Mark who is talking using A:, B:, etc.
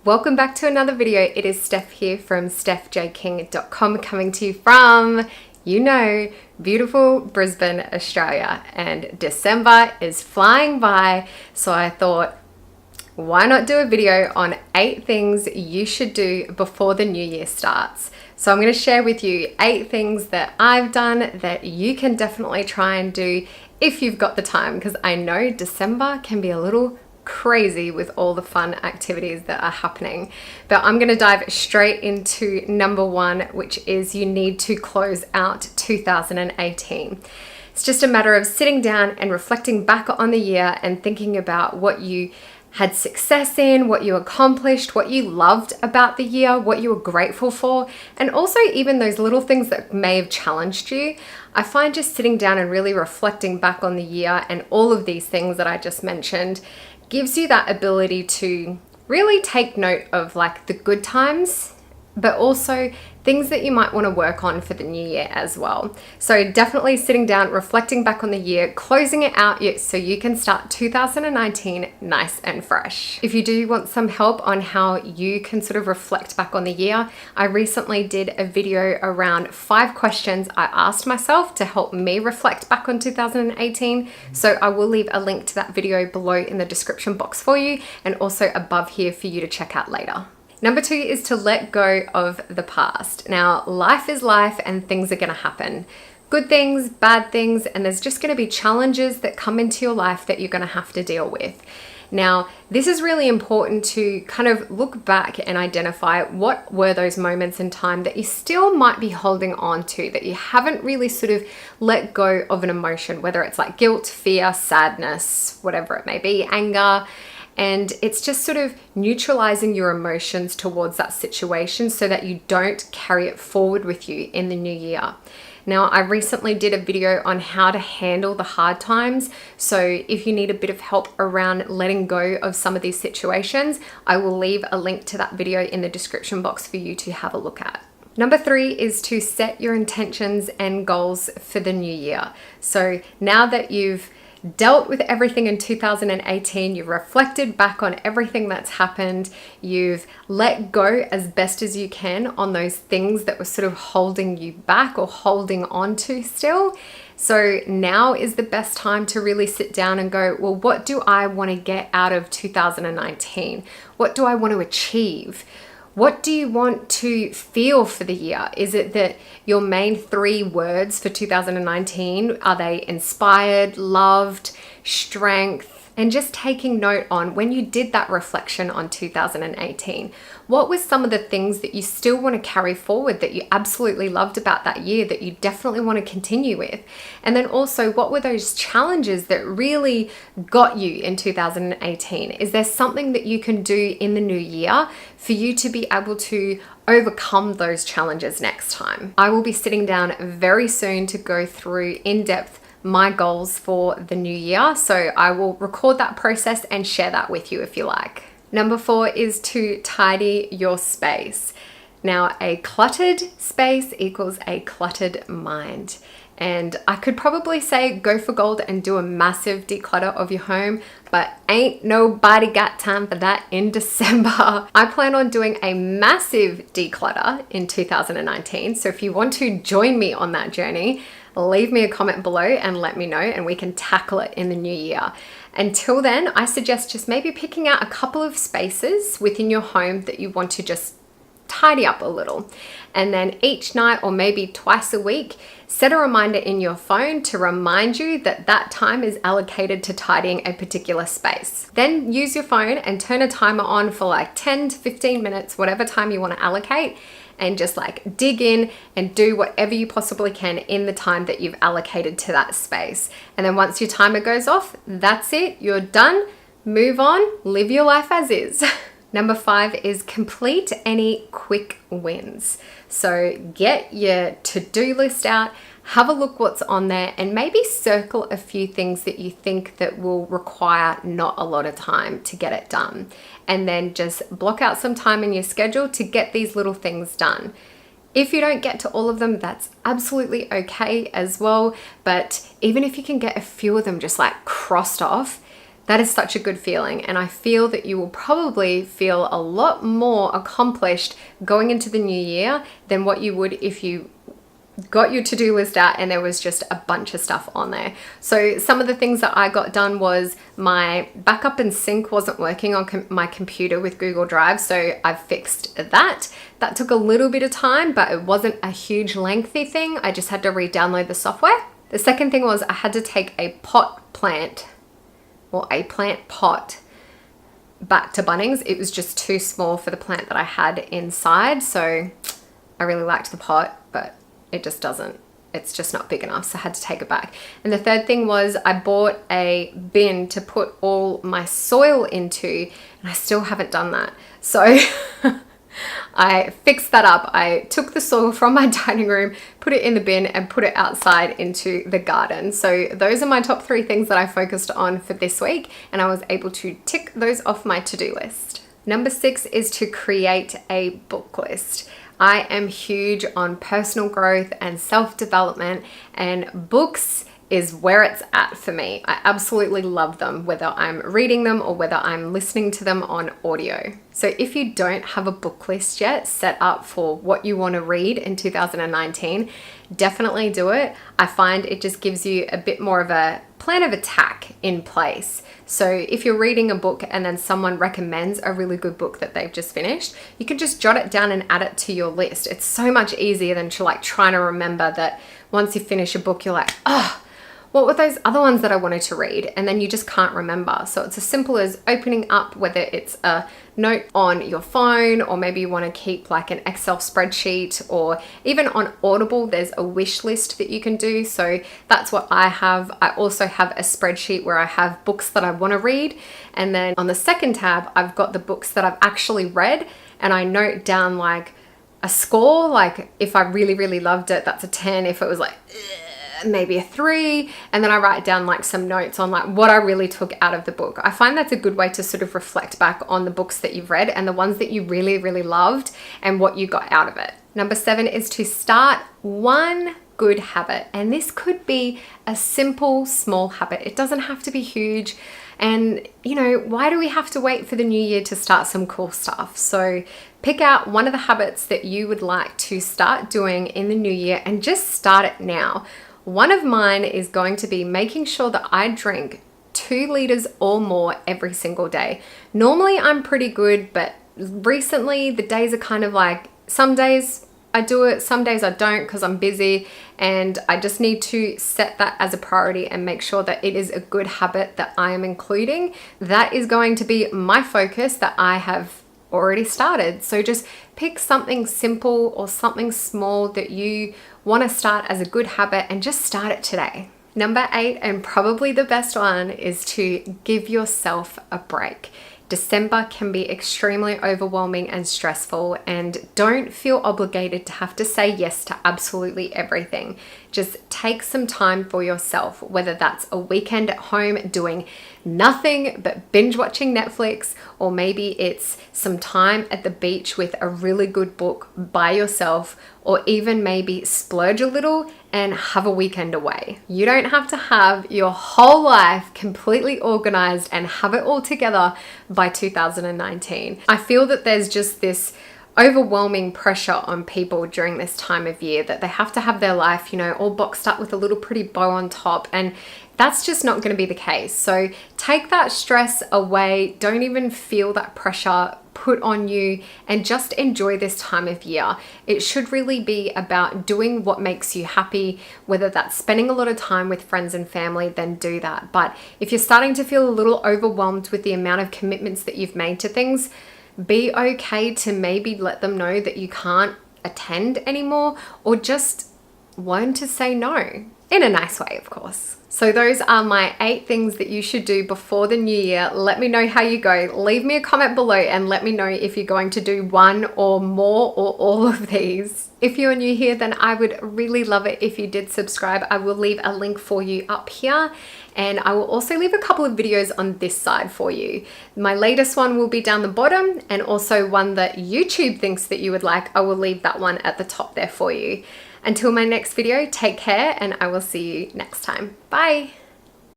A: Welcome back to another video. It is Steph here from stephjking.com coming to you from, beautiful Brisbane, Australia. And December is flying by, so I thought, why not do a video on 8 things you should do before the new year starts? So I'm going to share with you 8 things that I've done that you can definitely try and do if you've got the time, because I know December can be a little crazy with all the fun activities that are happening. But I'm going to dive straight into number 1, which is you need to close out 2018. It's just a matter of sitting down and reflecting back on the year and thinking about what you had success in, what you accomplished, what you loved about the year, what you were grateful for, and also even those little things that may have challenged you. I find just sitting down and really reflecting back on the year and all of these things that I just mentioned gives you that ability to really take note of like the good times, but also things that you might want to work on for the new year as well. So definitely sitting down, reflecting back on the year, closing it out so you can start 2019 nice and fresh. If you do want some help on how you can sort of reflect back on the year, I recently did a video around 5 questions I asked myself to help me reflect back on 2018. So I will leave a link to that video below in the description box for you, and also above here for you to check out later. Number 2 is to let go of the past. Now, life is life and things are going to happen. Good things, bad things, and there's just going to be challenges that come into your life that you're going to have to deal with. Now, this is really important to kind of look back and identify what were those moments in time that you still might be holding on to, that you haven't really sort of let go of an emotion, whether it's like guilt, fear, sadness, whatever it may be, anger. And it's just sort of neutralizing your emotions towards that situation so that you don't carry it forward with you in the new year. Now, I recently did a video on how to handle the hard times. So if you need a bit of help around letting go of some of these situations, I will leave a link to that video in the description box for you to have a look at. Number 3 is to set your intentions and goals for the new year. So now that you've dealt with everything in 2018, you've reflected back on everything that's happened, you've let go as best as you can on those things that were sort of holding you back or holding on to still. So now is the best time to really sit down and go, well, what do I want to get out of 2019? What do I want to achieve? What do you want to feel for the year? Is it that your main 3 words for 2019, are they inspired, loved, strength? And just taking note on when you did that reflection on 2018, what were some of the things that you still want to carry forward that you absolutely loved about that year that you definitely want to continue with? And then also, what were those challenges that really got you in 2018? Is there something that you can do in the new year for you to be able to overcome those challenges next time? I will be sitting down very soon to go through in depth my goals for the new year. So I will record that process and share that with you if you like. Number 4 is to tidy your space. Now, a cluttered space equals a cluttered mind. And I could probably say go for gold and do a massive declutter of your home, but ain't nobody got time for that in December. I plan on doing a massive declutter in 2019. So if you want to join me on that journey, leave me a comment below and let me know, and we can tackle it in the new year. Until then, I suggest just maybe picking out a couple of spaces within your home that you want to just tidy up a little. And then each night, or maybe twice a week, set a reminder in your phone to remind you that that time is allocated to tidying a particular space. Then use your phone and turn a timer on for like 10 to 15 minutes, whatever time you want to allocate, and just like dig in and do whatever you possibly can in the time that you've allocated to that space. And then once your timer goes off, that's it, you're done, move on, live your life as is. Number 5 is complete any quick wins. So get your to-do list out, have a look what's on there, and maybe circle a few things that you think that will require not a lot of time to get it done. And then just block out some time in your schedule to get these little things done. If you don't get to all of them, that's absolutely okay as well. But even if you can get a few of them just like crossed off, That is such a good feeling, and I feel that you will probably feel a lot more accomplished going into the new year than what you would if you got your to-do list out and there was just a bunch of stuff on there. So some of the things that I got done was my backup and sync wasn't working on my computer with Google Drive, so I fixed that. That took a little bit of time, but it wasn't a huge lengthy thing. I just had to re-download the software. The second thing was I had to take a plant pot back to Bunnings. It was just too small for the plant that I had inside, so I really liked the pot, but it's just not big enough, so I had to take it back. And the third thing was I bought a bin to put all my soil into, and I still haven't done that. So I fixed that up. I took the soil from my dining room, put it in the bin, and put it outside into the garden. So those are my top 3 things that I focused on for this week, and I was able to tick those off my to-do list. Number 6 is to create a book list. I am huge on personal growth and self-development, and books is where it's at for me. I absolutely love them, whether I'm reading them or whether I'm listening to them on audio. So if you don't have a book list yet set up for what you want to read in 2019, definitely do it. I find it just gives you a bit more of a plan of attack in place. So if you're reading a book and then someone recommends a really good book that they've just finished, you can just jot it down and add it to your list. It's so much easier than trying to remember that once you finish a book, you're like, oh, what were those other ones that I wanted to read? And then you just can't remember. So it's as simple as opening up, whether it's a note on your phone, or maybe you want to keep like an Excel spreadsheet, or even on Audible, there's a wish list that you can do. So that's what I have. I also have a spreadsheet where I have books that I want to read. And then on the second tab, I've got the books that I've actually read, and I note down like a score. Like if I really, really loved it, that's a 10. If it was like, maybe a 3, and then I write down like some notes on like what I really took out of the book. I find that's a good way to sort of reflect back on the books that you've read and the ones that you really, really loved and what you got out of it. Number 7 is to start one good habit, and this could be a simple, small habit. It doesn't have to be huge. And you know, why do we have to wait for the new year to start some cool stuff? So pick out one of the habits that you would like to start doing in the new year and just start it now. One of mine is going to be making sure that I drink 2 liters or more every single day. Normally I'm pretty good, but recently the days are kind of like, some days I do it, some days I don't because I'm busy, and I just need to set that as a priority and make sure that it is a good habit that I am including. That is going to be my focus that I have already started. So just pick something simple or something small that you want to start as a good habit and just start it today. Number 8, and probably the best one, is to give yourself a break. December can be extremely overwhelming and stressful, and don't feel obligated to have to say yes to absolutely everything. Just take some time for yourself, whether that's a weekend at home doing nothing but binge watching Netflix, or maybe it's some time at the beach with a really good book by yourself, or even maybe splurge a little and have a weekend away. You don't have to have your whole life completely organized and have it all together by 2019. I feel that there's just this overwhelming pressure on people during this time of year that they have to have their life, you know, all boxed up with a little pretty bow on top, and that's just not going to be the case. So take that stress away. Don't even feel that pressure put on you, and just enjoy this time of year. It should really be about doing what makes you happy, whether that's spending a lot of time with friends and family, then do that. But if you're starting to feel a little overwhelmed with the amount of commitments that you've made to things, be okay to maybe let them know that you can't attend anymore, or just learn to say no in a nice way, of course. So those are my 8 things that you should do before the new year. Let me know how you go. Leave me a comment below and let me know if you're going to do one or more or all of these. If you're new here, then I would really love it if you did subscribe. I will leave a link for you up here, and I will also leave a couple of videos on this side for you. My latest one will be down the bottom, and also one that YouTube thinks that you would like, I will leave that one at the top there for you. Until my next video, take care, and I will see you next time. Bye.